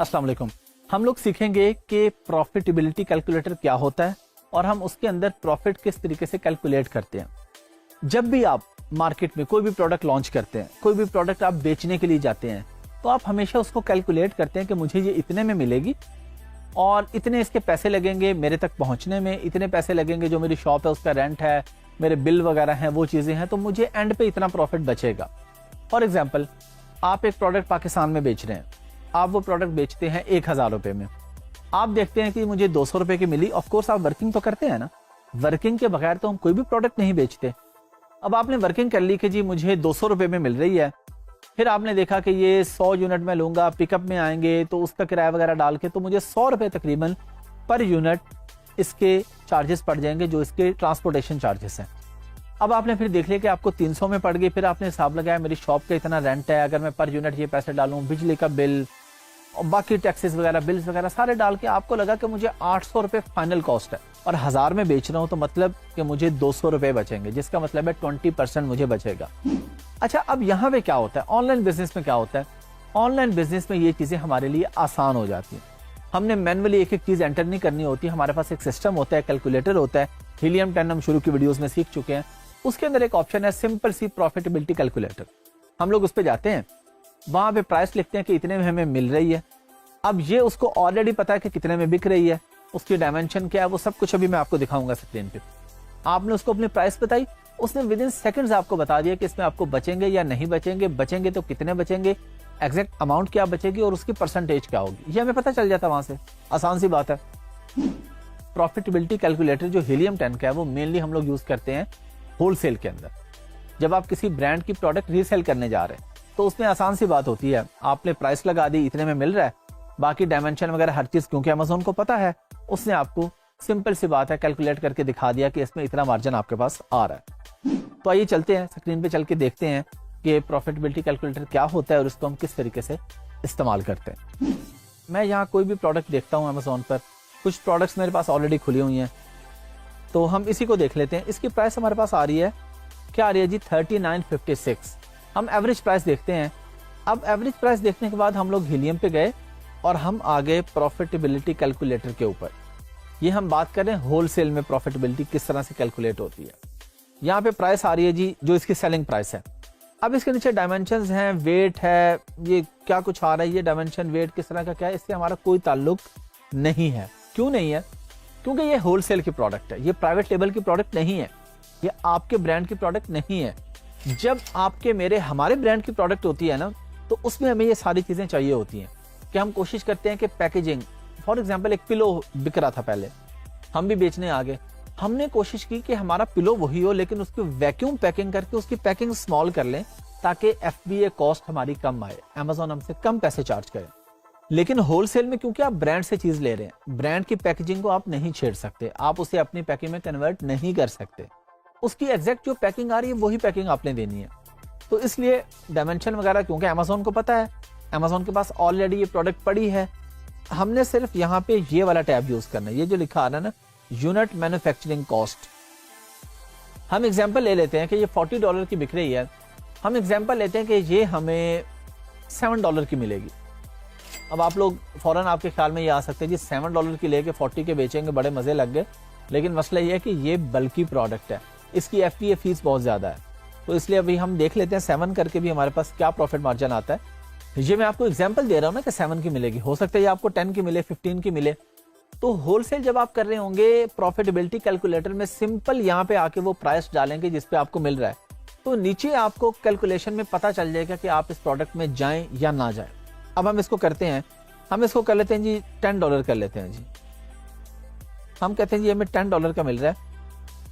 अस्सलाम वालेकुम। हम लोग सीखेंगे कि प्रॉफिटेबिलिटी कैलकुलेटर क्या होता है और हम उसके अंदर प्रॉफिट किस तरीके से कैलकुलेट करते हैं। जब भी आप मार्केट में कोई भी प्रोडक्ट लॉन्च करते हैं, कोई भी प्रोडक्ट आप बेचने के लिए जाते हैं, तो आप हमेशा उसको कैलकुलेट करते हैं कि मुझे ये इतने में मिलेगी और इतने इसके पैसे लगेंगे मेरे तक पहुंचने में, इतने पैसे लगेंगे जो मेरी शॉप है उसका रेंट है, मेरे बिल वगैरह हैं, वो चीजें हैं, तो मुझे एंड पे इतना प्रॉफिट बचेगा। फॉर एग्जाम्पल, आप एक प्रोडक्ट पाकिस्तान में बेच रहे हैं, आप वो प्रोडक्ट बेचते हैं 1000 रुपए में, आप देखते हैं कि मुझे 200 रुपए की मिली। ऑफकोर्स आप वर्किंग तो करते हैं ना, वर्किंग के बगैर तो हम कोई भी प्रोडक्ट नहीं बेचते। अब आपने वर्किंग कर ली कि जी मुझे 200 रुपए में मिल रही है, फिर आपने देखा कि ये 100 यूनिट में लूंगा, पिकअप में आएंगे तो उसका किराया वगैरह डाल के तो मुझे 100 रुपए तकरीबन पर यूनिट इसके चार्जेस पड़ जाएंगे, जो इसके ट्रांसपोर्टेशन चार्जेस हैं। अब आपने फिर देख लिया कि आपको 300 में पड़ गई, फिर आपने हिसाब लगाया मेरी शॉप का इतना रेंट है, अगर मैं पर यूनिट ये पैसे डालूं, बिजली का बिल और बाकी टैक्सेस वगैरह, बिल्स वगैरह सारे डाल के आपको लगा कि मुझे 800 रुपए फाइनल कॉस्ट है और 1000 में बेच रहा हूं, तो मतलब कि मुझे 200 रुपए बचेंगे, जिसका मतलब है 20% मुझे बचेगा। अच्छा, अब यहाँ पे क्या होता है, ऑनलाइन बिजनेस में क्या होता है, ऑनलाइन बिजनेस में ये चीजें हमारे लिए आसान हो जाती हैं। हमने मैनुअली एक एक चीज एंटर नहीं करनी होती, हमारे पास एक सिस्टम होता है, कैलकुलेटर होता है। हीलियम 10 हम शुरू की वीडियोस में सीख चुके हैं। उसके अंदर एक ऑप्शन है सिंपल सी प्रॉफिटेबिलिटी कैलकुलेटर। हम लोग उस पर जाते हैं, वहां पे प्राइस लिखते हैं कि इतने में हमें मिल रही है। अब ये उसको ऑलरेडी पता है कि कितने में बिक रही है, उसकी डायमेंशन क्या है, वो सब कुछ अभी मैं आपको दिखाऊंगा स्क्रीन पे। आपने उसको अपनी प्राइस बताई, उसने विद इन सेकंड्स आपको बता दिया कि इसमें आपको बचेंगे या नहीं बचेंगे, बचेंगे तो कितने बचेंगे, एग्जैक्ट अमाउंट क्या बचेगी और उसकी परसेंटेज क्या होगी, ये हमें पता चल जाता वहां से। आसान सी बात है। प्रॉफिटेबिलिटी कैलकुलेटर जो हीलियम 10 का है, वो मेनली हम लोग यूज करते हैं होलसेल के अंदर। जब आप किसी ब्रांड की प्रोडक्ट रीसेल करने जा रहे हैं, तो उसमें आसान सी बात होती है, आपने प्राइस लगा दी, इतने में मिल रहा है, बाकी डायमेंशन वगैरह हर चीज, क्योंकि अमेज़न को पता है, उसने आपको सिंपल सी बात है कैलकुलेट करके दिखा दिया कि इसमें इतना मार्जिन आपके पास आ रहा है। तो आइए चलते हैं, स्क्रीन पे चल के देखते हैं कि प्रॉफिटेबिलिटी कैलकुलेटर क्या होता है और इसको हम किस तरीके से इस्तेमाल करते हैं। मैं यहाँ कोई भी प्रोडक्ट देखता हूँ अमेज़न पर, कुछ प्रोडक्ट्स मेरे पास ऑलरेडी खुली हुई हैं, तो हम इसी को देख लेते हैं। इसकी प्राइस हमारे पास आ रही है, क्या आ रही है जी, 3956। हम एवरेज प्राइस देखते हैं। अब एवरेज प्राइस देखने के बाद हम लोग हीलियम पे गए और हम आ गए प्रॉफिटेबिलिटी कैलकुलेटर के ऊपर। ये हम बात करें होलसेल में प्रॉफिटेबिलिटी किस तरह से कैलकुलेट होती है। यहाँ पे प्राइस आ रही है जी, जो इसकी सेलिंग प्राइस है। अब इसके नीचे डायमेंशंस हैं, वेट है, ये क्या कुछ आ रहा है, ये डायमेंशन वेट किस तरह का क्या है, इससे हमारा कोई ताल्लुक नहीं है। क्यों नहीं है? क्योंकि ये होलसेल की प्रोडक्ट है, ये प्राइवेट लेबल की प्रोडक्ट नहीं है, ये आपके ब्रांड की प्रोडक्ट नहीं है। जब आपके मेरे हमारे ब्रांड की प्रोडक्ट होती है ना, तो उसमें हमें ये सारी चीजें चाहिए होती हैं कि हम कोशिश करते हैं कि पैकेजिंग, फॉर एग्जांपल एक पिलो बिक रहा था पहले, हम भी बेचने आ गए, हमने कोशिश की कि हमारा पिलो वही हो लेकिन उसकी वैक्यूम पैकिंग करके उसकी पैकिंग स्मॉल कर लें ताकि FBA कॉस्ट हमारी कम आए, अमेज़न हमसे कम पैसे चार्ज करे। लेकिन होलसेल में क्योंकि आप ब्रांड से चीज ले रहे हैं, ब्रांड की पैकेजिंग को आप नहीं छेड़ सकते, आप उसे अपनी पैकिंग में कन्वर्ट नहीं कर सकते, उसकी एग्जैक्ट जो पैकिंग आ रही है वही पैकिंग आपने देनी है। तो इसलिए डायमेंशन वगैरह क्योंकि अमेज़न को पता है, अमेज़न के पास ऑलरेडी ये प्रोडक्ट पड़ी है, हमने सिर्फ यहाँ पे ये वाला टैब यूज करना है, ये जो लिखा आ रहा है ना, यूनिट मैन्युफैक्चरिंग कॉस्ट। हम एग्जांपल ले लेते हैं कि ये $40 की बिक रही है, हम एग्जांपल लेते हैं कि ये हमें $7 की मिलेगी। अब आप लोग फौरन आपके ख्याल में ये आ सकते हैं जी $7 की लेके 40 के बेचेंगे, बड़े मजे लग गए, लेकिन मसला ये है कि ये बल्कि प्रोडक्ट है, इसकी FBA फीस बहुत ज्यादा है, तो इसलिए अभी हम देख लेते हैं 7 करके भी हमारे पास क्या प्रॉफिट मार्जिन आता है। ये मैं आपको एग्जांपल दे रहा हूं ना कि 7 की मिलेगी, हो सकता है आपको 10 की मिले, 15 की मिले। तो होलसेल जब आप कर रहे होंगे प्रॉफिटेबिलिटी कैलकुलेटर में, सिंपल यहाँ पे आके वो प्राइस डालेंगे जिस पे आपको मिल रहा है, तो नीचे आपको कैलकुलेशन में पता चल जाएगा कि आप इस प्रोडक्ट में जाएं या ना जाएं। अब हम इसको करते हैं, हम इसको कर लेते हैं जी $10 कर लेते हैं जी, हम कहते हैं जी हमें $10 का मिल रहा है।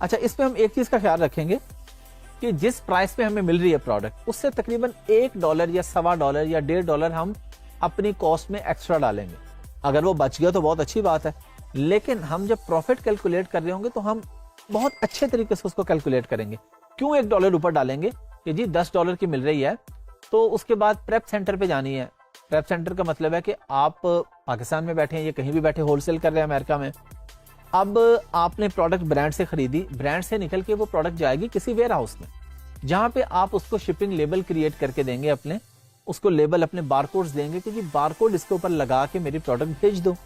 अच्छा, इसमें हम एक चीज का ख्याल रखेंगे कि जिस प्राइस पे हमें मिल रही है प्रोडक्ट, उससे तकरीबन $1 या $1.25 या $1.5 हम अपनी कॉस्ट में एक्स्ट्रा डालेंगे। अगर वो बच गया तो बहुत अच्छी बात है, लेकिन हम जब प्रॉफिट कैलकुलेट कर रहे होंगे तो हम बहुत अच्छे तरीके से उसको कैलकुलेट करेंगे। क्यों $1 ऊपर डालेंगे कि जी $10 की मिल रही है, तो उसके बाद प्रेप सेंटर पे जानी है। प्रेप सेंटर का मतलब है कि आप पाकिस्तान में बैठे हैं या कहीं भी बैठे होलसेल कर रहे हैं अमेरिका में, अब आपने प्रोडक्ट ब्रांड से खरीदी, ब्रांड से निकल के वो प्रोडक्ट जाएगी किसी वेयर हाउस में, जहां पे आप उसको शिपिंग लेबल क्रिएट करके देंगे अपने, उसको लेबल अपने बारकोड्स देंगे कि जी बारकोड इसके ऊपर लगा के मेरी प्रोडक्ट भेज दो।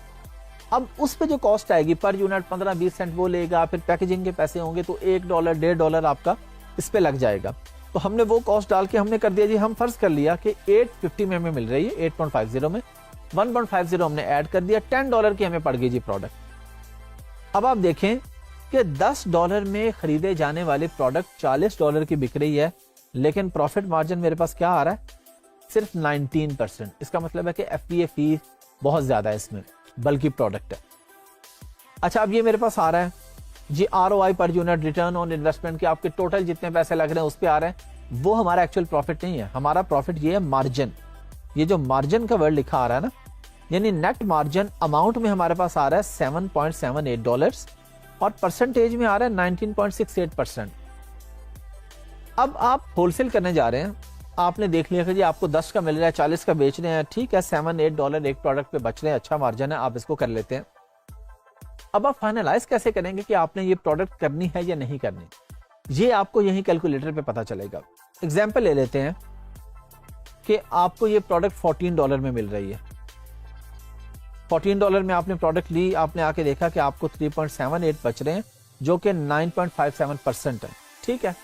अब उस पे जो कॉस्ट आएगी पर यूनिट 15-20 सेंट वो लेगा, फिर पैकेजिंग के पैसे होंगे तो $1 $1.5 आपका इस पे लग जाएगा। तो हमने वो कॉस्ट डाल के हमने कर दिया जी, हम फर्ज कर लिया कि 850 में हमें मिल रही है, 8.50 में 1.50 हमने ऐड कर दिया, $10 की हमें पड़ गई जी प्रोडक्ट। अब आप देखें कि $10 में खरीदे जाने वाले प्रोडक्ट $40 की बिक रही है, लेकिन प्रॉफिट मार्जिन मेरे पास क्या आ रहा है, सिर्फ 19%। इसका मतलब है कि FBA फी बहुत ज्यादा है इसमें, बल्कि प्रोडक्ट है। अच्छा, अब ये मेरे पास आ रहा है जी ROI per unit, return on investment के आपके टोटल जितने पैसे लग रहे हैं उस पे आ रहे हैं। वो हमारा एक्चुअल प्रॉफिट नहीं है, हमारा प्रॉफिट ये है मार्जिन। ये जो मार्जिन का वर्ड लिखा आ रहा है ना, यानी नेट मार्जिन अमाउंट में हमारे पास आ रहा है $7.78 और परसेंटेज में आ रहा है 19.68%। अब आप होलसेल करने जा रहे हैं, आपने देख लिया कि जी आपको 10 का मिल रहा है, 40 का बेच रहे हैं, ठीक है, $7-8 एक प्रोडक्ट पे बच रहे हैं, अच्छा मार्जिन है, आप इसको कर लेते हैं। अब आप फाइनलाइज कैसे करेंगे कि आपने ये प्रोडक्ट करनी है या नहीं करनी, ये आपको यही कैलकुलेटर पे पता चलेगा। एग्जाम्पल ले लेते हैं कि आपको ये प्रोडक्ट $14 में मिल रही है। $14 में आपने प्रोडक्ट ली, आपने आके देखा कि आपको 3.78 बच रहे हैं, जो कि 9.57% है। ठीक है,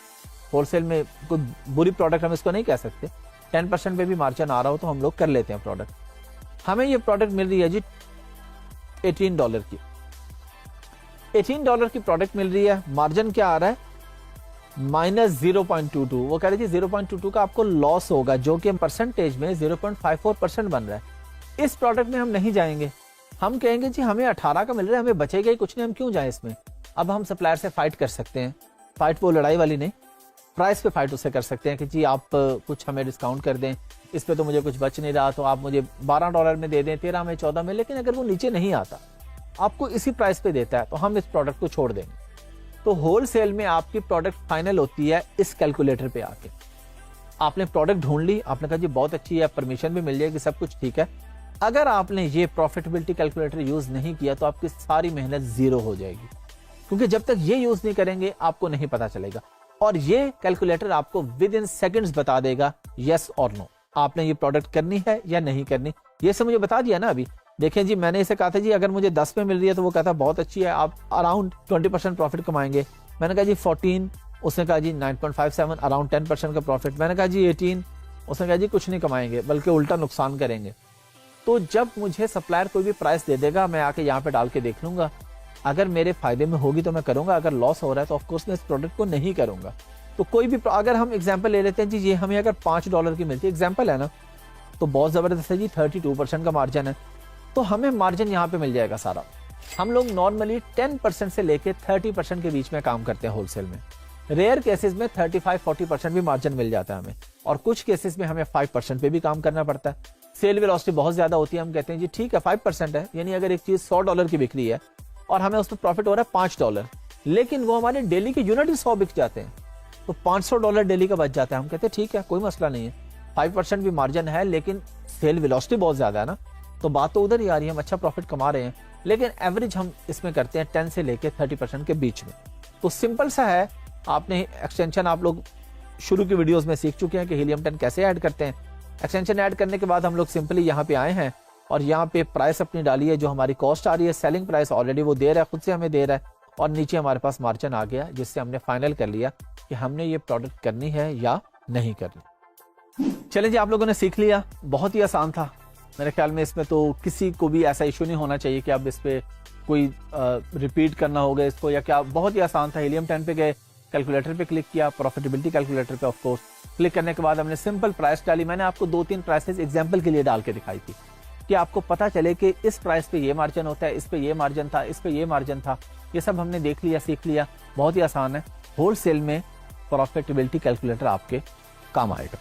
होलसेल में कोई बुरी प्रोडक्ट हम इसको नहीं कह सकते, 10% पे भी मार्जिन आ रहा हो तो हम लोग कर लेते हैं प्रोडक्ट। हमें ये प्रोडक्ट मिल रही है जी $18 की, $18 की प्रोडक्ट मिल रही है, मार्जिन क्या आ रहा है, -0.22। वो कह रहे जी 0.22 का आपको लॉस होगा, जो कि परसेंटेज में 0.54% बन रहा है। इस प्रोडक्ट में हम नहीं जाएंगे, हम कहेंगे जी हमें 18 का मिल रहा है, हमें बचेगा ही कुछ नहीं, हम क्यों जाएं इसमें। अब हम सप्लायर से फाइट कर सकते हैं, फाइट वो लड़ाई वाली नहीं, प्राइस पे फाइट उससे कर सकते हैं कि जी आप कुछ हमें डिस्काउंट कर दें, इस पे तो मुझे कुछ बच नहीं रहा, तो आप मुझे $12 में दे दें, 13 में, 14 में। लेकिन अगर वो नीचे नहीं आता, आपको इसी प्राइस पे देता है, तो हम इस प्रोडक्ट को छोड़ देंगे। तो होलसेल में आपकी प्रोडक्ट फाइनल होती है इस कैलकुलेटर पे आके। आपने प्रोडक्ट ढूंढ ली, आपने कहा जी बहुत अच्छी है, परमिशन भी मिल जाएगी, सब कुछ ठीक है। अगर आपने ये प्रॉफिटेबिलिटी कैलकुलेटर यूज नहीं किया तो आपकी सारी मेहनत जीरो हो जाएगी, क्योंकि जब तक ये यूज नहीं करेंगे आपको नहीं पता चलेगा। और ये कैलकुलेटर आपको विद इन सेकेंड्स बता देगा यस और नो, आपने ये प्रोडक्ट करनी है या नहीं करनी। ये सब मुझे बता दिया ना अभी। देखें जी, मैंने इसे कहा था जी अगर मुझे 10 में मिल रही है तो वो कहता बहुत अच्छी है, आप अराउंड 20% प्रॉफिट कमाएंगे। मैंने कहा जी 14, उसने कहा जी 9.57, अराउंड 10% का प्रॉफिट। मैंने कहा जी 18, उसने कहा जी कुछ नहीं कमाएंगे बल्कि उल्टा नुकसान करेंगे। तो जब मुझे सप्लायर कोई भी प्राइस दे देगा, मैं आके यहाँ पे डाल के देख लूंगा, अगर मेरे फायदे में होगी तो मैं करूंगा, अगर लॉस हो रहा है तो ऑफकोर्स मैं इस प्रोडक्ट को नहीं करूंगा। तो कोई भी, अगर हम एग्जाम्पल ले लेते हैं जी, ये हमें अगर $5 की मिलती है, एग्जाम्पल है ना, तो बहुत जबरदस्त है जी, 32% का मार्जिन है, तो हमें मार्जिन यहाँ पे मिल जाएगा सारा। हम लोग नॉर्मली 10% से लेके 30% के बीच में काम करते हैं होलसेल में। रेयर केसेस में 35-40% भी मार्जिन मिल जाता है हमें, और कुछ केसेस में हमें 5% पे भी काम करना पड़ता है। सेल वेलोसिटी बहुत ज्यादा होती है, हम कहते हैं जी ठीक है 5% है, यानी अगर एक चीज $100 की बिक्री है और हमें उसमें प्रॉफिट हो रहा है $5, लेकिन वो हमारे डेली के यूनिट ही 100 बिक जाते हैं, तो $500 डेली का बच जाता है। हम कहते हैं ठीक है, कोई मसला नहीं है, 5% भी मार्जिन है, लेकिन सेल वेलोसिटी बहुत ज्यादा है ना, तो बात तो उधर ही आ रही है, हम अच्छा प्रॉफिट कमा रहे हैं, लेकिन एवरेज हम इसमें करते हैं 10 से लेके 30% के बीच में। तो सिंपल सा है, आपने एक्सटेंशन आप लोग शुरू की वीडियोस में सीख चुके हैं कि हीलियम 10 कैसे ऐड करते हैं। एक्सटेंशन ऐड करने के बाद हम लोग सिंपली यहाँ पे आए हैं और यहाँ पे प्राइस अपनी डाली है, जो हमारी कॉस्ट आ रही है, सेलिंग प्राइस ऑलरेडी वो दे रहा है, खुद से हमें दे रहा है, और नीचे हमारे पास मार्जिन आ गया, जिससे हमने फाइनल कर लिया कि हमने ये प्रोडक्ट करनी है या नहीं करनी। चलें जी, आप लोगों ने सीख लिया, बहुत ही आसान था मेरे ख्याल में। इसमें तो किसी को भी ऐसा इशू नहीं होना चाहिए कि अब इस पे कोई रिपीट करना होगा इसको या क्या, बहुत ही आसान था। हीलियम 10 पे गए, कैलकुलेटर पे क्लिक किया, प्रॉफिटेबिलिटी कैलकुलेटर पे ऑफ कोर्स क्लिक करने के बाद हमने सिंपल प्राइस डाली। मैंने आपको 2-3 प्राइसेस एग्जांपल के लिए डाल के दिखाई थी कि आपको पता चले कि इस प्राइस पे ये मार्जिन होता है, इस पे ये मार्जिन था, इस पे ये मार्जिन था। ये सब हमने देख लिया, सीख लिया, बहुत ही आसान है। होलसेल में प्रॉफिटेबिलिटी कैलकुलेटर आपके काम आएगा।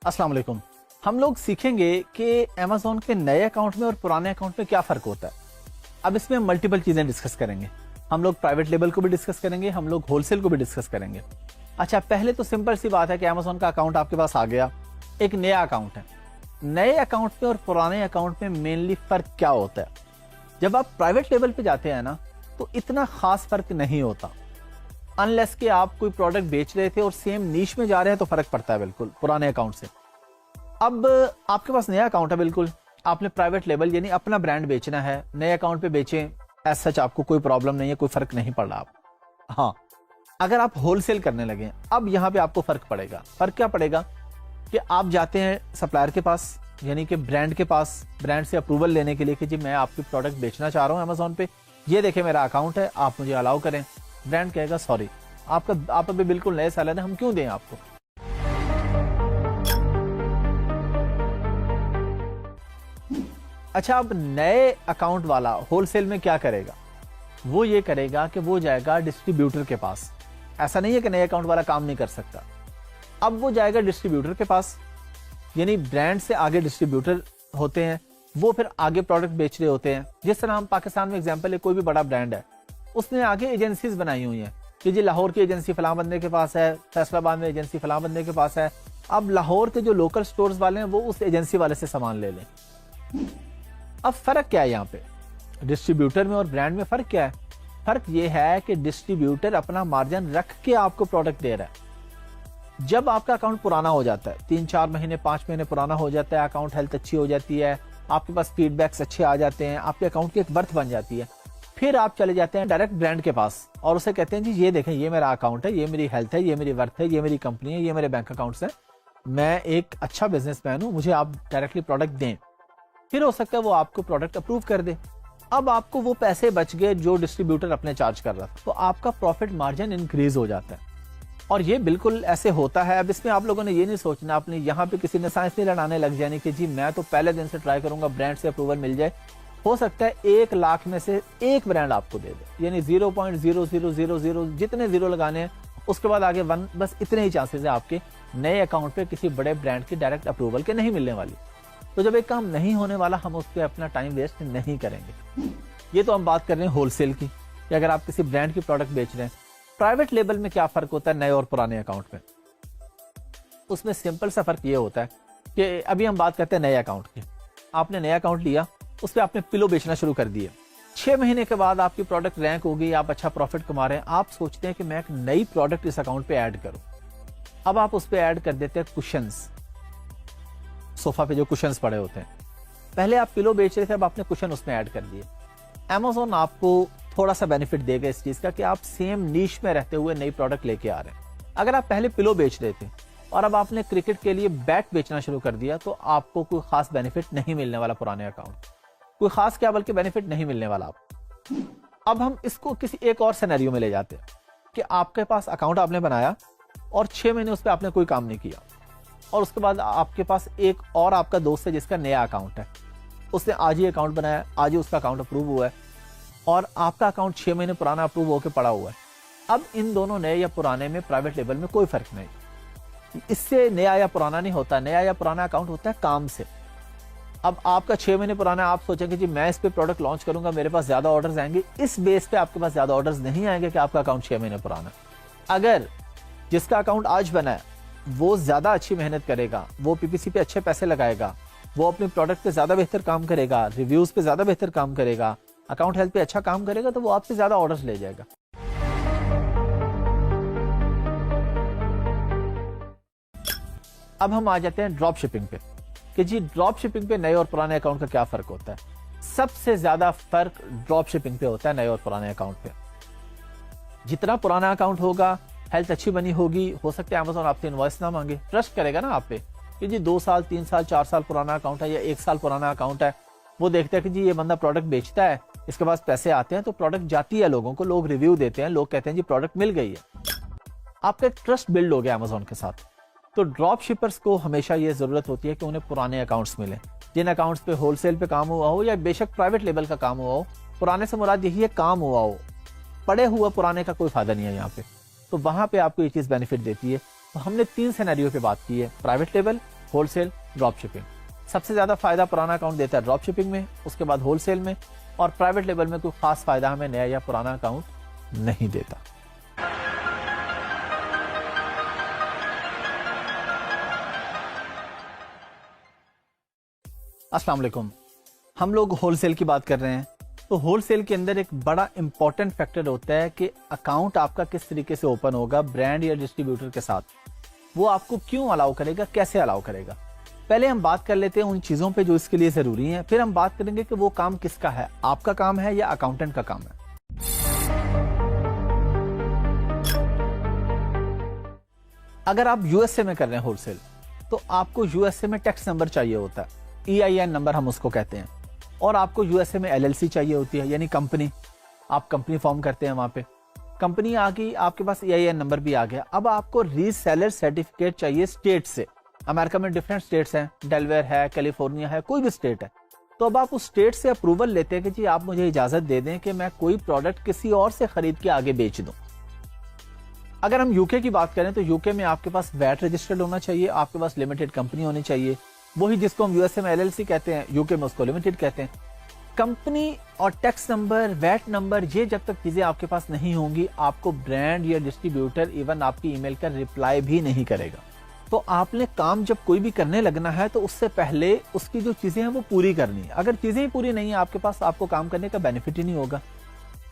अस्सलाम वालेकुम। हम लोग सीखेंगे कि Amazon के नए अकाउंट में और पुराने अकाउंट में क्या फर्क होता है। अब इसमें हम मल्टीपल चीजें डिस्कस करेंगे। हम लोग प्राइवेट लेबल को भी डिस्कस करेंगे, हम लोग होलसेल को भी डिस्कस करेंगे। अच्छा, पहले तो सिंपल सी बात है कि Amazon का अकाउंट आपके पास आ गया, एक नया अकाउंट है। नए अकाउंट में और पुराने अकाउंट में मेनली फर्क क्या होता है? जब आप प्राइवेट लेवल पे जाते हैं ना, तो इतना खास फर्क नहीं होता, अनलेस कि आप कोई प्रोडक्ट बेच रहे थे और सेम नीश में जा रहे हैं तो फर्क पड़ता है बिल्कुल पुराने अकाउंट से। अब आपके पास नया अकाउंट है, बिल्कुल आपने प्राइवेट लेवल यानी अपना ब्रांड बेचना है, नए अकाउंट पे बेचें, एज सच आपको कोई प्रॉब्लम नहीं है, कोई फर्क नहीं पड़ रहा आप। हाँ, अगर आप होलसेल करने लगे, अब यहाँ पे आपको फर्क पड़ेगा। फर्क क्या पड़ेगा कि आप जाते हैं सप्लायर के पास यानी कि ब्रांड के पास, ब्रांड से अप्रूवल लेने के लिए कि जी मैं आपकी प्रोडक्ट बेचना चाह रहा हूँ अमेजोन पे, ये देखें मेरा अकाउंट है, आप मुझे अलाउ करें। ब्रांड कहेगा सॉरी, आप अभी बिल्कुल नए सेलर हैं, हम क्यों दें आपको। अच्छा, अब नए अकाउंट वाला होलसेल में क्या करेगा? वो ये करेगा कि वो जाएगा डिस्ट्रीब्यूटर के पास। ऐसा नहीं है कि नए अकाउंट वाला काम नहीं कर सकता। अब वो जाएगा डिस्ट्रीब्यूटर के पास, यानी ब्रांड से आगे डिस्ट्रीब्यूटर होते हैं, वो फिर आगे प्रोडक्ट बेच रहे होते हैं। जिस तरह हम पाकिस्तान में एग्जांपल है, कोई भी बड़ा ब्रांड है, उसने आगे एजेंसीज बनाई हुई हैं कि जी लाहौर की एजेंसी फलां बंदे के पास है, फैसलाबाद में एजेंसी फलां बंदे के पास है। अब लाहौर के जो लोकल स्टोर्स वाले हैं वो उस एजेंसी वाले से सामान ले लें। अब फर्क क्या है यहाँ पे डिस्ट्रीब्यूटर में और ब्रांड में? फर्क क्या है? फर्क ये है कि डिस्ट्रीब्यूटर अपना मार्जिन रख के आपको प्रोडक्ट दे रहा है। जब आपका अकाउंट पुराना हो जाता है, 3-4 महीने 5 महीने पुराना हो जाता है, अकाउंट हेल्थ अच्छी हो जाती है, आपके पास फीडबैक्स अच्छे आ जाते हैं, आपके अकाउंट की एक वर्थ बन जाती है, फिर आप चले जाते हैं डायरेक्ट ब्रांड के पास और उसे कहते हैं जी ये देखें, ये मेरा अकाउंट है, ये मेरी हेल्थ है, ये मेरी वर्थ है, ये मेरी कंपनी है, ये मेरे बैंक अकाउंट्स हैं, मैं एक अच्छा बिजनेसमैन हूं, मुझे आप डायरेक्टली प्रोडक्ट दें। फिर हो सकता है वो आपको प्रोडक्ट अप्रूव कर दे। अब आपको वो पैसे बच गए जो डिस्ट्रीब्यूटर अपने चार्ज कर रहा था, तो आपका प्रॉफिट मार्जिन इंक्रीज हो जाता है। और ये बिल्कुल ऐसे होता है। अब इसमें आप लोगों ने ये नहीं सोचना, आपने यहाँ पे किसी ने साइंस नहीं लड़ाने लग जाने कि जी मैं तो पहले दिन से ट्राई करूंगा ब्रांड से अप्रूवल मिल जाए। हो सकता है 1 लाख में से एक ब्रांड आपको दे दे, यानी 0.0000 जितने जीरो लगाने हैं उसके बाद आगे 1, बस इतने ही चांसेस है आपके नए अकाउंट पे किसी बड़े ब्रांड की डायरेक्ट अप्रूवल के नहीं मिलने वाली। तो जब एक काम नहीं होने वाला, हम उस पर अपना टाइम वेस्ट नहीं करेंगे। ये तो हम बात कर रहे हैं होलसेल की, कि अगर आप किसी ब्रांड की प्रोडक्ट बेच रहे हैं। प्राइवेट लेवल में क्या फर्क होता है नए और पुराने अकाउंट में? उसमें सिंपल सा फर्क ये होता है कि अभी हम बात करते हैं नए अकाउंट की। आपने नया अकाउंट लिया, उस पर आपने पिलो बेचना शुरू कर दिया। 6 महीने के बाद आपकी प्रोडक्ट रैंक होगी, आप अच्छा प्रॉफिट कमा रहे हैं, आप सोचते हैं कि मैं एक नई प्रोडक्ट इस अकाउंट पे ऐड करूं। अब आप उस पे ऐड कर देते हैं कुशन्स, सोफा पे जो कुशन्स पड़े होते हैं। पहले आप पिलो बेच रहे थे, अब आपने कुशन उसमें ऐड कर दिए। Amazon आपको थोड़ा सा बेनिफिट देगा इस चीज का कि आप सेम नीश में रहते हुए नई प्रोडक्ट लेके आ रहे हैं। अगर आप पहले पिलो बेच रहे थे और अब आपने क्रिकेट के लिए बैट बेचना शुरू कर दिया, तो आपको कोई खास बेनिफिट नहीं मिलने वाला पुराने अकाउंट, कोई खास क्या बल्कि बेनिफिट नहीं मिलने वाला आपको। अब हम इसको किसी एक और सिनेरियो में ले जाते हैं कि आपके पास अकाउंट आपने बनाया और 6 महीने उस पर आपने कोई काम नहीं किया, और उसके बाद आपके पास एक और आपका दोस्त है जिसका नया अकाउंट है, उसने आज ही अकाउंट बनाया, आज ही उसका अकाउंट अप्रूव हुआ है, और आपका अकाउंट 6 महीने पुराना अप्रूव होकर पड़ा हुआ है। अब इन दोनों नए या पुराने में प्राइवेट लेवल में कोई फर्क नहीं। इससे नया या पुराना नहीं होता, नया या पुराना अकाउंट होता है काम से। अब आपका 6 महीने पुराना, आप सोचेंगे जी मैं इस पे प्रोडक्ट लॉन्च करूंगा, मेरे पास ज्यादा ऑर्डर्स आएंगे, इस बेस पे आपके पास ज्यादा ऑर्डर्स नहीं आएंगे कि आपका अकाउंट 6 महीने पुराना। अगर जिसका अकाउंट आज बना है वो ज्यादा अच्छी मेहनत करेगा, वो पीपीसी पे अच्छे पैसे लगाएगा, वो अपने प्रोडक्ट पे ज्यादा बेहतर काम करेगा, रिव्यूज पे ज्यादा बेहतर काम करेगा, अकाउंट हेल्थ पे अच्छा काम करेगा, तो वो आपसे ज्यादा ऑर्डर्स ले जाएगा। अब हम आ जाते हैं ड्रॉप शिपिंग पे कि जी ड्रॉप शिपिंग पे नए और पुराने अकाउंट का क्या फर्क होता है। सबसे ज्यादा फर्क ड्रॉप शिपिंग पे होता है नए और पुराने अकाउंट पे। जितना पुराना अकाउंट होगा, हेल्थ अच्छी बनी होगी, हो सकता है अमेज़न आपसे इनवॉइस ना मांगे, ट्रस्ट करेगा ना आप पे कि जी 2 साल 3 साल 4 साल पुराना अकाउंट है या 1 साल पुराना अकाउंट है। वो देखते हैं कि जी ये बंदा प्रोडक्ट बेचता है, इसके पास पैसे आते हैं, तो प्रोडक्ट जाती है लोगों को, लोग रिव्यू देते हैं, लोग कहते हैं जी प्रोडक्ट मिल गई है। आपका एक ट्रस्ट बिल्ड हो गया अमेज़न के साथ। तो ड्रॉप शिपर्स को हमेशा ये जरूरत होती है कि उन्हें पुराने अकाउंट्स मिले, जिन अकाउंट्स पे होलसेल पे काम हुआ हो या बेशक प्राइवेट लेवल का काम हुआ हो। पुराने से मुराद यही है काम हुआ हो, पड़े हुआ पुराने का कोई फायदा नहीं है यहाँ पे। तो वहां पे आपको ये चीज बेनिफिट देती है। तो हमने 3 सिनेरियो पे बात की है, private level, wholesale, drop shipping. सबसे ज्यादा फायदा पुराना अकाउंट देता है ड्रॉप शिपिंग में, उसके बाद होलसेल में, और प्राइवेट लेवल में कोई खास फायदा हमें नया या पुराना अकाउंट नहीं देता। अस्सलाम वालेकुम। हम लोग होलसेल की बात कर रहे हैं, तो होलसेल के अंदर एक बड़ा इंपॉर्टेंट फैक्टर होता है कि अकाउंट आपका किस तरीके से ओपन होगा ब्रांड या डिस्ट्रीब्यूटर के साथ। वो आपको क्यों अलाउ करेगा, कैसे अलाउ करेगा। पहले हम बात कर लेते हैं उन चीजों पे जो इसके लिए जरूरी हैं, फिर हम बात करेंगे कि वो काम किसका है, आपका काम है या अकाउंटेंट का काम है। अगर आप यूएसए में कर रहे हैं होलसेल, तो आपको यूएसए में टैक्स नंबर चाहिए होता है, EIN नंबर हम उसको कहते हैं, और आपको यूएसए में LLC चाहिए होती है, यानी कंपनी। आप कंपनी फॉर्म करते हैं, वहां पे कंपनी आ गई, आपके पास EIN नंबर भी आ गया। अब आपको रीसेलर सर्टिफिकेट चाहिए स्टेट से। अमेरिका में डिफरेंट स्टेट्स हैं, डेलवेयर है, कैलिफोर्निया है, कोई भी स्टेट है। तो अब आप उस स्टेट से अप्रूवल लेते हैं कि जी आप मुझे इजाजत दे दें कि मैं कोई प्रोडक्ट किसी और से खरीद के आगे बेच दूं। अगर हम यूके की बात करें, तो यूके में आपके पास वैट रजिस्टर्ड होना चाहिए, आपके पास लिमिटेड कंपनी होनी चाहिए, वही जिसको हम यूएसए में LLC कहते हैं, यूके में उसको लिमिटेड कहते हैं। कंपनी और टैक्स नंबर, वैट नंबर, ये जब तक चीजें आपके पास नहीं होंगी, आपको ब्रांड या डिस्ट्रीब्यूटर इवन आपकी ईमेल का रिप्लाई भी नहीं करेगा। तो आपने काम जब कोई भी करने लगना है, तो उससे पहले उसकी जो चीजें हैं वो पूरी करनी है। अगर चीजें ही पूरी नहीं है आपके पास, आपको काम करने का बेनिफिट ही नहीं होगा।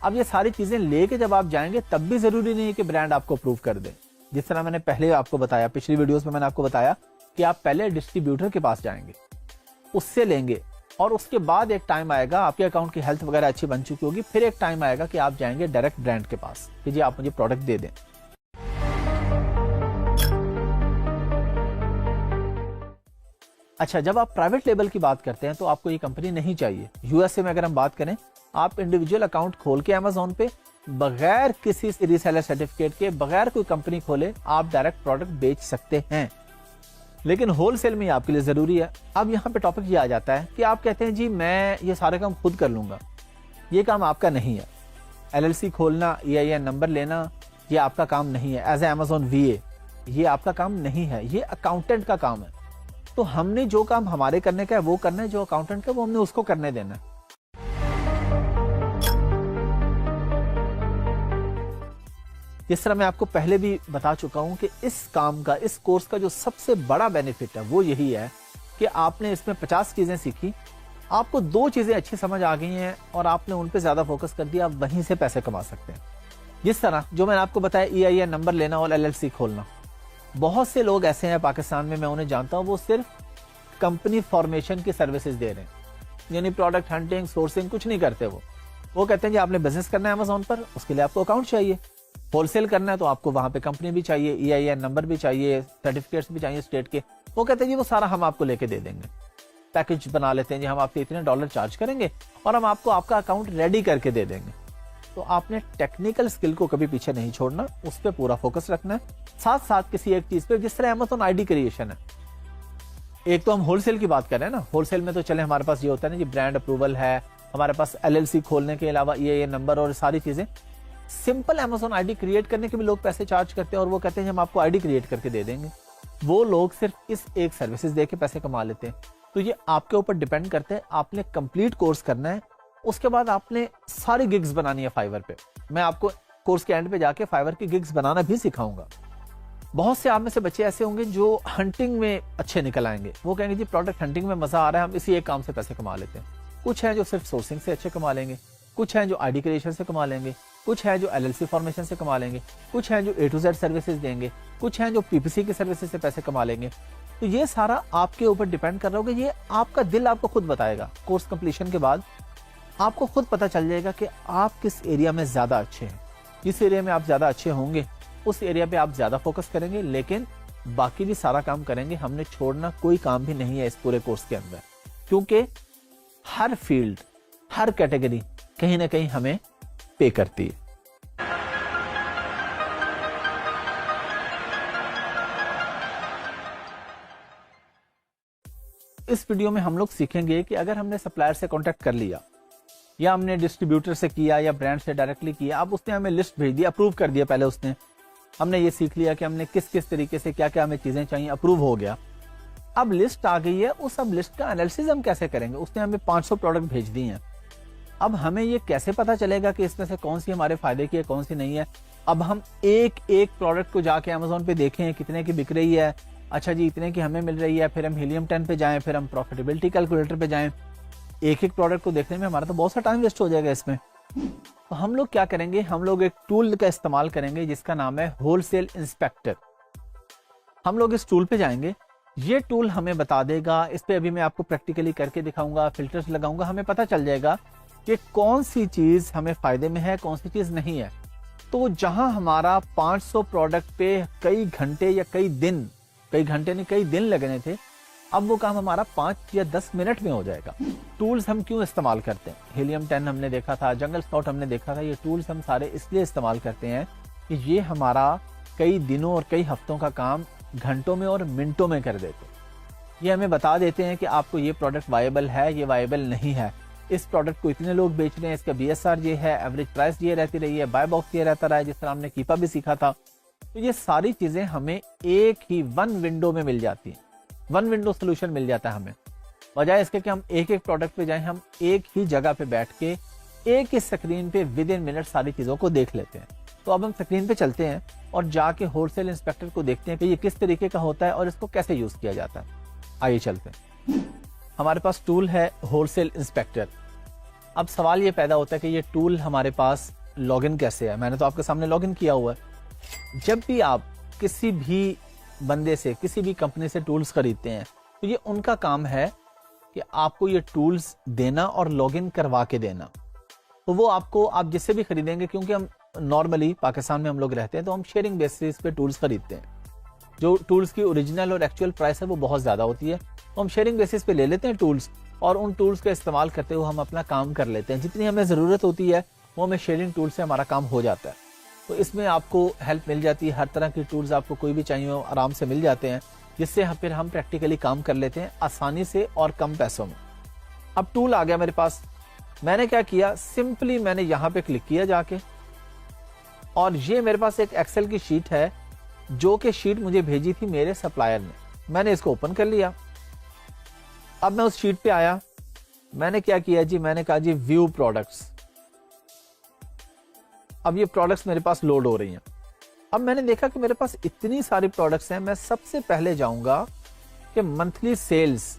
अब ये सारी चीजें लेके जब आप जाएंगे, तब भी जरूरी नहीं है कि ब्रांड आपको अप्रूव कर दे। जिस तरह मैंने पहले आपको बताया, पिछली वीडियोस में मैंने आपको बताया कि आप पहले डिस्ट्रीब्यूटर के पास जाएंगे, उससे लेंगे, और उसके बाद एक टाइम आएगा, आपके अकाउंट की हेल्थ वगैरह अच्छी बन चुकी होगी, फिर एक टाइम आएगा कि आप जाएंगे डायरेक्ट ब्रांड के पास कि जी आप मुझे प्रोडक्ट दे दें। अच्छा, जब आप प्राइवेट लेबल की बात करते हैं, तो आपको ये कंपनी नहीं चाहिए। यूएसए में अगर हम बात करें, आप इंडिविजुअल अकाउंट खोल के अमेज़न पे बगैर किसी रीसेलर सर्टिफिकेट के, बगैर कोई कंपनी खोले, आप डायरेक्ट प्रोडक्ट बेच सकते हैं। लेकिन होलसेल में आपके लिए जरूरी है। अब यहाँ पे टॉपिक ये आ जाता है कि आप कहते हैं जी मैं ये सारे काम खुद कर लूंगा। ये काम आपका नहीं है। LLC खोलना, EIN नंबर लेना, ये आपका काम नहीं है। एज ए Amazon VA, ये आपका काम नहीं है, ये अकाउंटेंट का काम है। तो हमने जो काम हमारे करने का है वो करना है, जो अकाउंटेंट का वो हमने उसको करने देना है। जिस तरह मैं आपको पहले भी बता चुका हूं कि इस काम का, इस कोर्स का जो सबसे बड़ा बेनिफिट है वो यही है कि आपने इसमें 50 चीजें सीखी, आपको 2 चीजें अच्छी समझ आ गई हैं और आपने उन पे ज्यादा फोकस कर दिया, आप वहीं से पैसे कमा सकते हैं। जिस तरह जो मैंने आपको बताया, EIN नंबर लेना और LLC खोलना। बहुत से लोग ऐसे हैं पाकिस्तान में, मैं उन्हें जानता हूं, वो सिर्फ कंपनी फॉर्मेशन की सर्विसेज दे रहे हैं, यानी प्रोडक्ट हंटिंग, सोर्सिंग कुछ नहीं करते। वो कहते हैं जी आपने बिजनेस करना है अमेज़न पर, उसके लिए आपको अकाउंट चाहिए। होलसेल करना है तो आपको वहां पे कंपनी भी चाहिए, EIN नंबर भी चाहिए, सर्टिफिकेट्स भी चाहिए स्टेट के। वो कहते हैं जी वो सारा हम आपको लेके दे देंगे। पैकेज बना लेते हैं जी, हम आपसे इतने $, चार्ज करेंगे और हम आपको आपका अकाउंट रेडी करके दे देंगे। तो आपने टेक्निकल स्किल को कभी पीछे नहीं छोड़ना, उस पर पूरा फोकस रखना है, साथ साथ किसी एक चीज पे, जिस तरह Amazon ID क्रिएशन है। एक तो हम होलसेल की बात कर रहे हैं ना, होलसेल में तो चले हमारे पास ये होता है ना जी, ब्रांड अप्रूवल है, हमारे पास LLC खोलने के अलावा EIN नंबर और सारी चीजें। सिंपल Amazon ID क्रिएट करने के भी लोग पैसे चार्ज करते हैं और वो कहते हैं हम आपको ID क्रिएट करके दे देंगे। वो लोग सिर्फ इस एक सर्विसेज दे के पैसे कमा लेते हैं। तो ये आपके ऊपर डिपेंड करते हैं, आपने कंप्लीट कोर्स करना है, उसके बाद आपने सारी गिग्स बनानी है फाइवर पे। मैं आपको कोर्स के एंड पे जाके फाइवर की गिग्स बनाना भी सिखाऊंगा। बहुत से आप में से बच्चे ऐसे होंगे जो हंटिंग में अच्छे निकल आएंगे, वो कहेंगे जी प्रोडक्ट हंटिंग में मजा आ रहा है, हम इसी एक काम से पैसे कमा लेते हैं। कुछ हैं जो सिर्फ सोर्सिंग से अच्छे कमा लेंगे, कुछ हैं जो ID क्रिएशन से कमा लेंगे, कुछ हैं जो LLC फॉर्मेशन से कमा लेंगे, कुछ हैं जो A to Z सर्विसेज देंगे, कुछ हैं जो PPC की सर्विसेज से पैसे कमा लेंगे। तो ये सारा आपके ऊपर डिपेंड कर रहा होगा, ये आपका दिल आपको खुद बताएगा। कोर्स कंप्लीशन के बाद आपको खुद पता चल जाएगा कि आप किस एरिया में ज्यादा अच्छे हैं। जिस एरिया में आप ज्यादा अच्छे होंगे उस एरिया पे आप ज्यादा फोकस करेंगे, लेकिन बाकी भी सारा काम करेंगे। हमने छोड़ना कोई काम भी नहीं है इस पूरे कोर्स के अंदर, क्योंकि हर फील्ड, हर कैटेगरी कहीं ना कहीं हमें पे करती है। इस वीडियो में हम लोग सीखेंगे कि अगर हमने सप्लायर से कांटेक्ट कर लिया, या हमने डिस्ट्रीब्यूटर से किया, या ब्रांड से डायरेक्टली किया, अब उसने हमें लिस्ट भेज दी, अप्रूव कर दिया पहले उसने, हमने ये सीख लिया कि हमने किस किस तरीके से क्या क्या हमें चीजें चाहिए, अप्रूव हो गया। अब लिस्ट आ गई है, उस अब लिस्ट का एनालिसिस हम कैसे करेंगे। उसने हमें 500 प्रोडक्ट भेज दी हैं। अब हमें ये कैसे पता चलेगा कि इसमें से कौन सी हमारे फायदे की है, कौन सी नहीं है। अब हम एक एक प्रोडक्ट को जाके Amazon पे देखें कितने की बिक रही है, अच्छा जी इतने की हमें मिल रही है, फिर हम हीलियम 10 पे जाएं, फिर हम प्रॉफिटेबिलिटी कैलकुलेटर पे जाएं, एक एक प्रोडक्ट को देखने में हमारा तो बहुत सा टाइम वेस्ट हो जाएगा इसमें। तो हम लोग क्या करेंगे, हम लोग एक टूल का इस्तेमाल करेंगे जिसका नाम है होलसेल इंस्पेक्टर। हम लोग इस टूल पे जाएंगे, ये टूल हमें बता देगा, इस पे अभी मैं आपको प्रैक्टिकली करके दिखाऊंगा, फिल्टर्स लगाऊंगा, हमें पता चल जाएगा कि कौन सी चीज हमें फायदे में है, कौन सी चीज नहीं है। तो जहां हमारा 500 प्रोडक्ट पे कई घंटे या कई घंटे नहीं कई दिन लगने थे, अब वो काम हमारा 5 या 10 मिनट में हो जाएगा। टूल्स हम क्यों इस्तेमाल करते हैं, हीलियम 10 हमने देखा था, जंगल स्काउट हमने देखा था, ये टूल्स हम सारे इसलिए इस्तेमाल करते हैं कि ये हमारा कई दिनों और कई हफ्तों का काम घंटों में और मिनटों में कर देते हैं। ये हमें बता देते हैं कि आपको ये प्रोडक्ट वायबल है, ये वायबल नहीं है, इस प्रोडक्ट को इतने लोग बेच रहे हैं, इसका BSR ये है, एवरेज प्राइस ये रहती रही है, बाय बॉक्स ये रहता रहा है, जिस तरह हमने कीपा भी सीखा था। तो ये सारी चीजें हमें एक ही वन विंडो में मिल जाती हैं, वन विंडो सोल्यूशन मिल जाता है हमें। बजाय इसके कि हम एक एक प्रोडक्ट पे जाएं, हम एक ही जगह पे बैठ के एक ही स्क्रीन पे विद इन मिनट सारी चीजों को देख लेते हैं। तो अब हम स्क्रीन पे चलते हैं और जाके होलसेल इंस्पेक्टर को देखते हैं कि ये किस तरीके का होता है और इसको कैसे यूज किया जाता है। आइए चलते हैं। हमारे पास टूल है होलसेल इंस्पेक्टर। अब सवाल ये पैदा होता है कि ये टूल हमारे पास लॉगिन कैसे है। मैंने तो आपके सामने लॉगिन किया हुआ है। जब भी आप किसी भी बंदे से, किसी भी कंपनी से टूल्स खरीदते हैं, तो ये उनका काम है कि आपको ये टूल्स देना और लॉगिन करवा के देना। तो वो आपको, आप जिससे भी खरीदेंगे, क्योंकि हम नॉर्मली पाकिस्तान में हम लोग रहते हैं तो हम शेयरिंग बेसिस पे टूल्स खरीदते हैं। जो टूल्स की ओरिजिनल और एक्चुअल प्राइस है वो बहुत ज़्यादा होती है, तो हम शेयरिंग बेसिस पे ले लेते हैं टूल्स और उन टूल्स का इस्तेमाल करते हुए हम अपना काम कर लेते हैं। जितनी हमें ज़रूरत होती है वो हमें शेयरिंग टूल से हमारा काम हो जाता है। तो इसमें आपको हेल्प मिल जाती है, हर तरह की टूल्स आपको कोई भी चाहिए हो आराम से मिल जाते हैं, जिससे फिर हम प्रैक्टिकली काम कर लेते हैं आसानी से और कम पैसों में। अब टूल आ गया मेरे पास, मैंने क्या किया, सिंपली मैंने यहाँ पे क्लिक किया जाके, और ये मेरे पास एक एक्सेल की शीट है जो कि शीट मुझे भेजी थी मेरे सप्लायर ने। मैंने इसको ओपन कर लिया। अब मैं उस शीट पे आया, मैंने क्या किया जी, मैंने कहा जी व्यू प्रोडक्ट्स। अब ये प्रोडक्ट्स मेरे पास लोड हो रही हैं। अब मैंने देखा कि मेरे पास इतनी सारी प्रोडक्ट्स हैं, मैं सबसे पहले जाऊंगा कि मंथली सेल्स।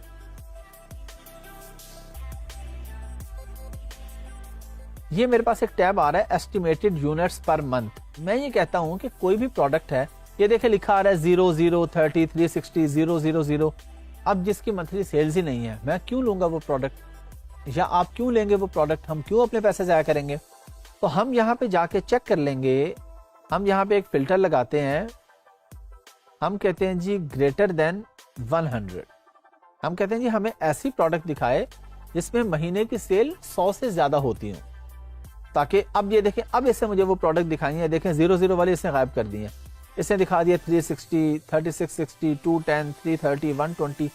ये मेरे पास एक टैब आ रहा है एस्टिमेटेड यूनिट्स पर मंथ। मैं ये कहता हूं कि कोई भी प्रोडक्ट है, ये देखे लिखा आ रहा है 00, 30, 360, 000। अब जिसकी मंथली सेल्स ही नहीं है, मैं क्यों लूंगा वो प्रोडक्ट, या आप क्यों लेंगे वो प्रोडक्ट, हम क्यों अपने पैसे जाया करेंगे। तो हम यहाँ पे जाके चेक कर लेंगे। हम यहाँ पे एक फिल्टर लगाते हैं, हम कहते हैं जी ग्रेटर देन 100। हम कहते हैं जी हमें ऐसी प्रोडक्ट दिखाए जिसमें महीने की सेल 100 से ज्यादा होती हो, ताकि अब ये देखें, अब इससे मुझे वो प्रोडक्ट दिखाई है, देखें 00 वाली इसने गायब कर दी है, इसने दिखा दिया 360, 3660, 210, 330, 120।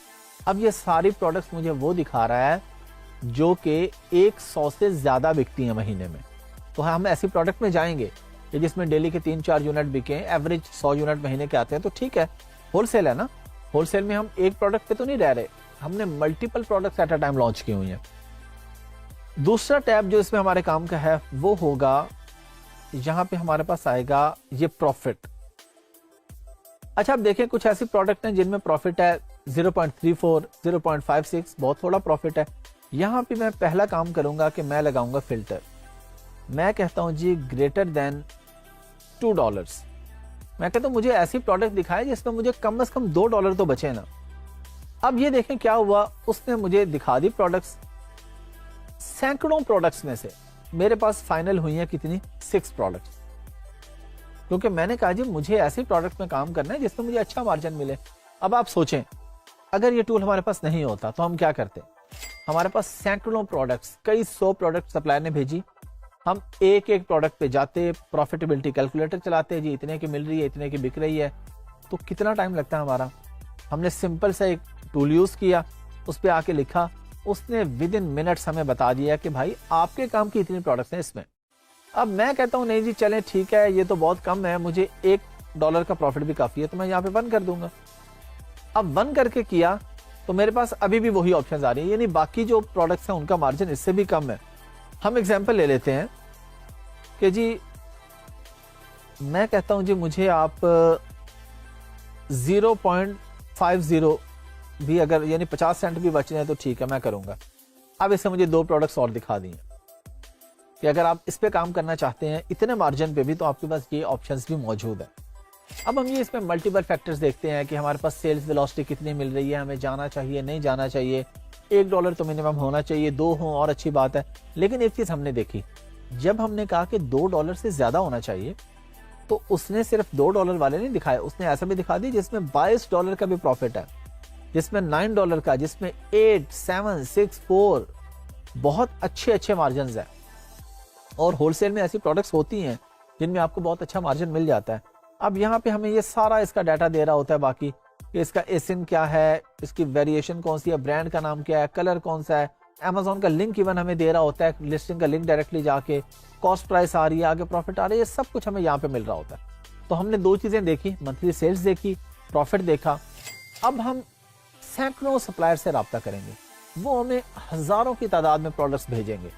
अब ये सारी प्रोडक्ट्स मुझे वो दिखा रहा है जो कि 100 से ज्यादा बिकती है महीने में। तो हम ऐसी प्रोडक्ट में जाएंगे कि जिसमें डेली के 3-4 यूनिट बिके, एवरेज 100 यूनिट महीने के आते हैं, तो ठीक है, होलसेल है ना। होलसेल में हम एक प्रोडक्ट पे तो नहीं रह रहे, हमने multiple products at a time launch की हुई हैं। दूसरा टैब जो इसमें हमारे काम का है वो होगा, यहां पे हमारे पास आएगा ये प्रॉफिट। अच्छा, अब देखें कुछ ऐसी प्रोडक्ट हैं जिनमें प्रॉफिट है 0.34, 0.56, बहुत थोड़ा प्रॉफिट है। यहां पे मैं पहला काम करूंगा कि मैं लगाऊंगा फिल्टर। मैं कहता हूं जी ग्रेटर देन $2। मैं कहता हूं मुझे ऐसी प्रोडक्ट दिखाए जिसमें मुझे कम से कम $2 तो बचे ना। अब ये देखें क्या हुआ, उसने मुझे दिखा दी प्रोडक्ट्स। सैकड़ों प्रोडक्ट्स में से मेरे पास फाइनल हुई है कितनी, 6 प्रोडक्ट्स, क्योंकि मैंने कहा जी मुझे ऐसी प्रोडक्ट में काम करना है जिसमें मुझे अच्छा मार्जिन मिले। अब आप सोचें, अगर ये टूल हमारे पास नहीं होता तो हम क्या करते। हमारे पास सैकड़ों प्रोडक्ट्स, कई 100 प्रोडक्ट सप्लायर ने भेजी, हम एक एक प्रोडक्ट पे जाते, प्रॉफिटेबिलिटी कैलकुलेटर चलाते, जी इतने की मिल रही है, इतने की बिक रही है, तो कितना टाइम लगता है हमारा। हमने सिंपल सा एक टूल यूज किया, उस पर आके लिखा, उसने विद इन मिनट्स हमें बता दिया कि भाई आपके काम की इतनी प्रोडक्ट्स हैं इसमें। अब मैं कहता हूं नहीं जी चलें ठीक है, ये तो बहुत कम है, मुझे $1 का प्रॉफिट भी काफी है, तो मैं यहाँ पे बंद कर दूंगा। अब बंद करके किया तो मेरे पास अभी भी वही ऑप्शन आ रही है, यानी बाकी जो प्रोडक्ट्स हैं उनका मार्जिन इससे भी कम है। हम एग्जाम्पल ले लेते हैं कि जी मैं कहता हूं जी मुझे आप 0.0 50 भी अगर यानी 50 सेंट भी बच रहे हैं तो ठीक है, मैं करूंगा। अब इससे मुझे 2 प्रोडक्ट्स और दिखा दिए कि अगर आप इस पे काम करना चाहते हैं इतने मार्जिन पे भी, तो आपके पास ये ऑप्शंस भी मौजूद है। अब हम ये इसमें मल्टीपल फैक्टर्स देखते हैं कि हमारे पास सेल्स वेलोसिटी कितनी मिल रही है, हमें जाना चाहिए नहीं जाना चाहिए, $1 तो मिनिमम होना चाहिए, 2 हो और अच्छी बात है। लेकिन एक चीज हमने देखी, जब हमने कहा कि $2 से ज्यादा होना चाहिए, तो उसने सिर्फ $2 वाले नहीं दिखाए, उसने ऐसा भी दिखा दी जिसमें $22 का भी प्रॉफिट है, जिसमें $9 का, जिसमें 8, 7, 6, 4 बहुत अच्छे मार्जिन है। और होलसेल में ऐसी प्रोडक्ट्स होती हैं जिनमें आपको बहुत अच्छा मार्जिन मिल जाता है। अब यहाँ पे हमें ये सारा इसका डाटा दे रहा होता है, बाकी कि इसका एसिन क्या है, इसकी वेरिएशन कौन सी है, ब्रांड का नाम क्या है, कलर कौन सा है, अमेजोन का लिंक इवन हमें दे रहा होता है, लिस्टिंग का लिंक डायरेक्टली जाके, कॉस्ट प्राइस आ रही है, आगे प्रॉफिट आ रही है, ये सब कुछ हमें यहाँ पे मिल रहा होता है। तो हमने 2 चीजें देखी, मंथली सेल्स देखी, प्रॉफिट देखा। अब हम सैकड़ों सप्लायर से रब्ता करेंगे, वो हमें हजारों की तादाद में प्रोडक्ट्स भेजेंगे।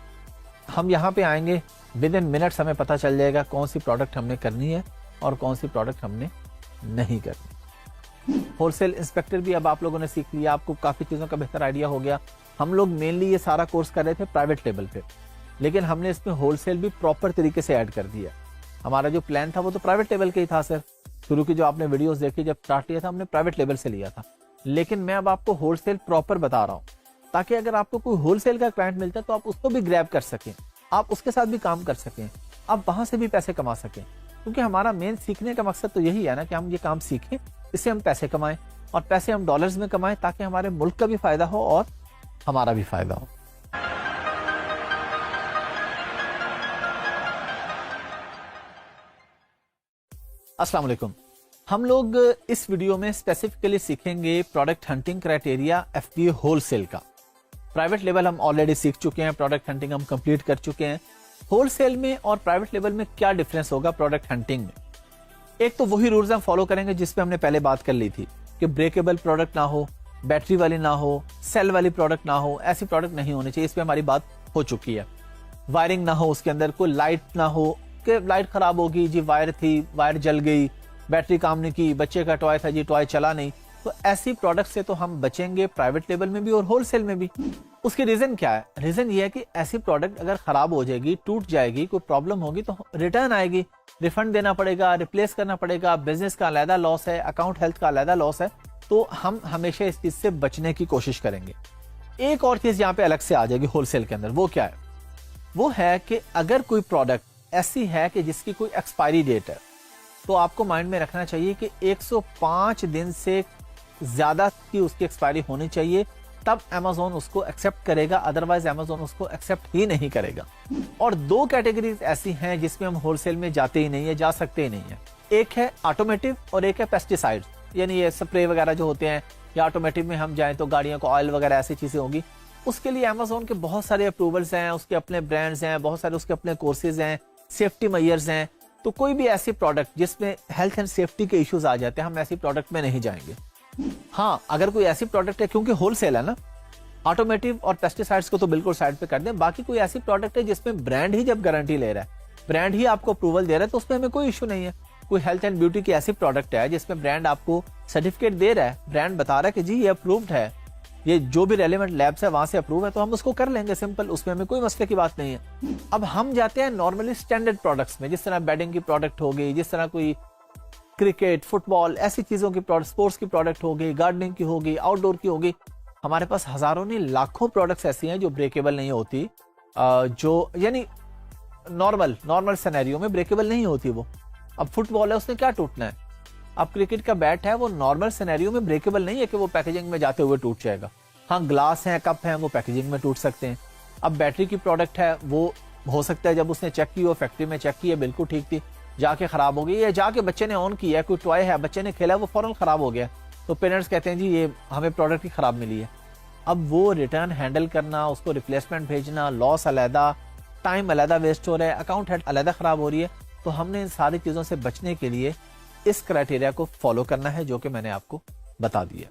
हम यहाँ पे आएंगे, विद इन मिनट्स हमें पता चल जाएगा कौन सी प्रोडक्ट हमने करनी है और कौन सी प्रोडक्ट हमने नहीं करनी। होलसेल इंस्पेक्टर भी अब आप लोगों ने सीख लिया, आपको काफी चीजों का बेहतर आइडिया हो गया। हम लोग मेनली ये सारा कोर्स कर रहे थे प्राइवेट लेवल पे, लेकिन हमने इसमें होलसेल भी प्रॉपर तरीके से ऐड कर दिया। हमारा जो प्लान था वो तो प्राइवेट लेवल के ही था सर, शुरू की जो आपने वीडियोस देखी, जब स्टार्ट किया था हमने प्राइवेट लेवल से लिया था, लेकिन मैं अब आपको होलसेल प्रॉपर बता रहा हूँ, ताकि अगर आपको कोई होलसेल का क्लाइंट मिलता है तो आप उसको भी ग्रैब कर सकें, आप उसके साथ भी काम कर सकें, आप वहां से भी पैसे कमा सकें। क्योंकि हमारा मेन सीखने का मकसद तो यही है ना कि हम ये काम सीखें, इससे हम पैसे कमाएं, और पैसे हम डॉलर्स में कमाएं, ताकि हमारे मुल्क का भी फायदा हो और हमारा भी फायदा हो। अस्सलाम वालेकुम। हम लोग इस वीडियो में स्पेसिफिकली सीखेंगे product hunting criteria FBA wholesale का। प्राइवेट लेवल हम ऑलरेडी सीख चुके हैं, प्रोडक्ट हंटिंग हम कंप्लीट कर चुके हैं। होलसेल में और प्राइवेट लेवल में क्या डिफरेंस होगा प्रोडक्ट हंटिंग में? एक तो वही रूल्स हम फॉलो करेंगे जिसपे हमने पहले बात कर ली थी कि ब्रेकेबल प्रोडक्ट ना हो, बैटरी वाली ना हो, सेल वाली प्रोडक्ट ना हो, ऐसी प्रोडक्ट नहीं होनी चाहिए, इस पे हमारी बात हो चुकी है। वायरिंग ना हो, उसके अंदर कोई लाइट ना हो कि लाइट खराब होगी जी, वायर थी, वायर जल गई, बैटरी काम नहीं की, बच्चे का टॉय था जी, टॉय चला नहीं, तो ऐसी प्रोडक्ट से तो हम बचेंगे प्राइवेट लेवल में भी और होलसेल में भी। उसकी रीजन क्या है? रीजन ये है कि ऐसी प्रोडक्ट अगर खराब हो जाएगी, टूट जाएगी, कोई प्रॉब्लम होगी तो रिटर्न आएगी, रिफंड देना पड़ेगा, रिप्लेस करना पड़ेगा, बिजनेस का अलग लॉस है, अकाउंट हेल्थ का अलग लॉस है, तो हम हमेशा इस चीज से बचने की कोशिश करेंगे। एक और चीज यहाँ पे अलग से आ जाएगी होलसेल के अंदर, वो क्या है? वो है कि अगर कोई प्रोडक्ट ऐसी है कि जिसकी कोई एक्सपायरी डेट है, तो आपको माइंड में रखना चाहिए कि 105 दिन से ज्यादा की उसकी एक्सपायरी होनी चाहिए, तब Amazon उसको एक्सेप्ट करेगा, अदरवाइज Amazon उसको एक्सेप्ट ही नहीं करेगा। और 2 कैटेगरीज ऐसी हैं जिसमें हम होलसेल में जाते ही नहीं है, जा सकते ही नहीं है। एक है ऑटोमेटिव और एक है पेस्टिसाइड्स, यानी ये स्प्रे वगैरह जो होते हैं, या ऑटोमेटिव में हम जाएं तो गाड़ियों को ऑयल वगैरह ऐसी चीजें होंगी। उसके लिए Amazon के बहुत सारे अप्रूवल्स हैं, उसके अपने ब्रांड्स हैं, बहुत सारे उसके अपने कोर्सेज हैं, सेफ्टी मेजर्स हैं। तो कोई भी ऐसी प्रोडक्ट जिसमें हेल्थ एंड सेफ्टी के इश्यूज आ जाते हैं, हम ऐसी प्रोडक्ट में नहीं जाएंगे। हाँ, अगर कोई ऐसी प्रोडक्ट है, क्योंकि होलसेल है ना, ऑटोमेटिव और पेस्टिसाइड्स को तो बिल्कुल साइड पे कर दें, बाकी कोई ऐसी प्रोडक्ट है जिसमें ब्रांड ही जब गारंटी ले रहा है, ब्रांड ही आपको अप्रूवल दे रहा है, तो उसमें हमें कोई इश्यू नहीं है। कोई हेल्थ एंड ब्यूटी की ऐसी प्रोडक्ट है जिसमें ब्रांड आपको सर्टिफिकेट दे रहा है, ब्रांड बता रहा है कि जी ये अप्रूव्ड है, ये जो भी रेलेवेंट लैब्स है वहां से अप्रूव है, तो हम उसको कर लेंगे, सिंपल, उसमें हमें कोई मसले की बात नहीं है। अब हम जाते हैं नॉर्मली स्टैंडर्ड प्रोडक्ट्स में, जिस तरह बेडिंग की प्रोडक्ट हो गई, जिस तरह कोई क्रिकेट, फुटबॉल, ऐसी चीजों की प्रोडक्ट, स्पोर्ट्स की प्रोडक्ट हो गई, गार्डनिंग की हो गई, आउटडोर की हो गई। हमारे पास हजारों नहीं लाखों प्रोडक्ट्स ऐसी हैं जो ब्रेकेबल नहीं होती, जो यानी नॉर्मल सिनेरियो में ब्रेकेबल नहीं होती वो। अब फुटबॉल है, उसने क्या टूटना है? अब क्रिकेट का बैट है, वो नॉर्मल सिनेरियो में ब्रेकेबल नहीं है कि वो पैकेजिंग में जाते हुए टूट जाएगा। हाँ, ग्लास हैं, कप हैं, वो पैकेजिंग में टूट सकते हैं। अब बैटरी की प्रोडक्ट है, वो हो सकता है जब उसने चेक की हो, फैक्ट्री में चेक की है, बिल्कुल ठीक थी, जाके खराब हो गई, या जाके बच्चे ने ऑन किया है, कोई टॉय है, बच्चे ने खेला, वो फौरन खराब हो गया, तो पेरेंट्स कहते हैं जी ये हमें प्रोडक्ट ही खराब मिली है। अब वो रिटर्न हैंडल करना, उसको रिप्लेसमेंट भेजना, लॉस अलहदा, टाइम अलहदा वेस्ट हो रहा है, अकाउंट हेड अलहदा खराब हो रही है। तो हमने इन सारी चीजों से बचने के लिए इस क्राइटेरिया को फॉलो करना है जो कि मैंने आपको बता दिया।